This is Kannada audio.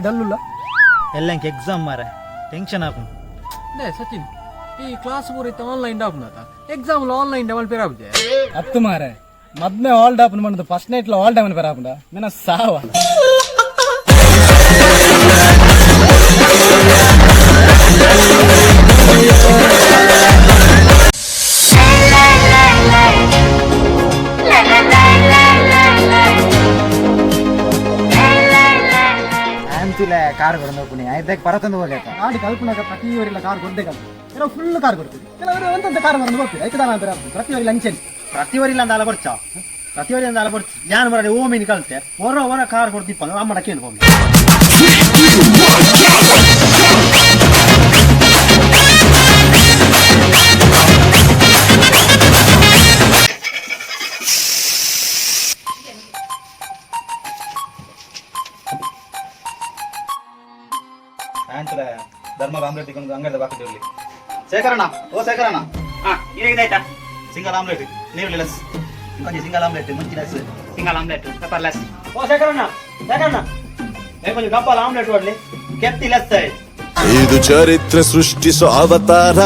ಡಲ್ಲುಲ್ಲ ಎಲ್ಲಂಗೆ ಎಕ್ಸಾಮ್ ಮಾರ ಟೆನ್ಷನ್ ಆಪುಂಡು. ನೇ ಸಚಿನ್ ಈ ಕ್ಲಾಸ್ ಪೂರ ಆನ್ಲೈನ್ ಡಾಪ್ನತ ಎಕ್ಸಾಮ್ ಆನ್ಲೈನ್ ಡಬಲ್ ಪೇರ್ ಆಗುತ್ತೆ ಅತ್ತು ಮಾರೆ ಮದ್ನೆ ಆಲ್ ಡಾಪನ್ ಬಂದು ಫಸ್ಟ್ ನೈಟ್ లో ಆಲ್ ಡಾಪನ್ ಪೇರ್ ಆಪುಂಡ ಮೇನ ಸಾವ ಕಾರ್ ಕೊಡ್ತೀನಿ ಆಯ್ತಾಗ ಪರತಂದು ಹೋಗ್ಯಾಕ ಗಾಡಿ ಕಲ್ಪನಾಗ ಪ್ರತಿಯವರೆಲ್ಲ ಕಾರ್ ಕೊಡ್ದೆ ಕಲ್ತು ಕೆಲವು ಫುಲ್ ಕಾರ್ ಕೊಡ್ತೀವಿ ಕೆಲವರು ಒಂದೊಂದು ಕಾರ್ ಬಂದು ಹೋಗ್ತೀವಿ ಐದು ದಾನ ಬೇರೆ ಪ್ರತಿಯವರಿಗೆ ಲಂಚನ್ ಪ್ರತಿವರಿಲ್ಲ ಅಂತ ಅಲ್ಲ ಬರ್ಚ ಪ್ರತಿವರಿ ಅಂತ ಅಲ್ಲ ಬರ್ಚ ಯಾನ್ ಬರ ಓಮಿನ ಕಲ್ತೆ ಹೊರ ಕಾರ್ ಕೊಡ್ತಿಪ್ಪ ಅಮ್ಮಡ ಕೇಳಿ ಹೋಗಿ ಧರ್ಮ ಆಮ್ಲೆಟ್ ಇಟ್ಕೊಂಡು ಅಂಗಡಿ ಬಾಕಿರಲಿ ಶೇಖರಣ್ಣ ಓ ಶೇಖರಣ್ಣ ಇದಾಯ್ತಾ ಸಿಂಗಲ್ ಆಮ್ಲೆಟ್ ನೀರು ಲೆಸ್ ಕೊಂಚ ಸಿಂಗಲ್ ಆಮ್ಲೆಟ್ ಮುಂಚೆ less single omelette pepper less ಓ ಶೇಖರಣ್ಣ ಕೊಂಚ ಕಪ್ಪಲ್ ಆಮ್ಲೆಟ್ ಕೊಡ್ಲಿ ಕೆತ್ತಿ ಲೆಸ್ ಇದು ಚರಿತ್ರೆ ಸೃಷ್ಟಿಸೋ ಅವತಾರ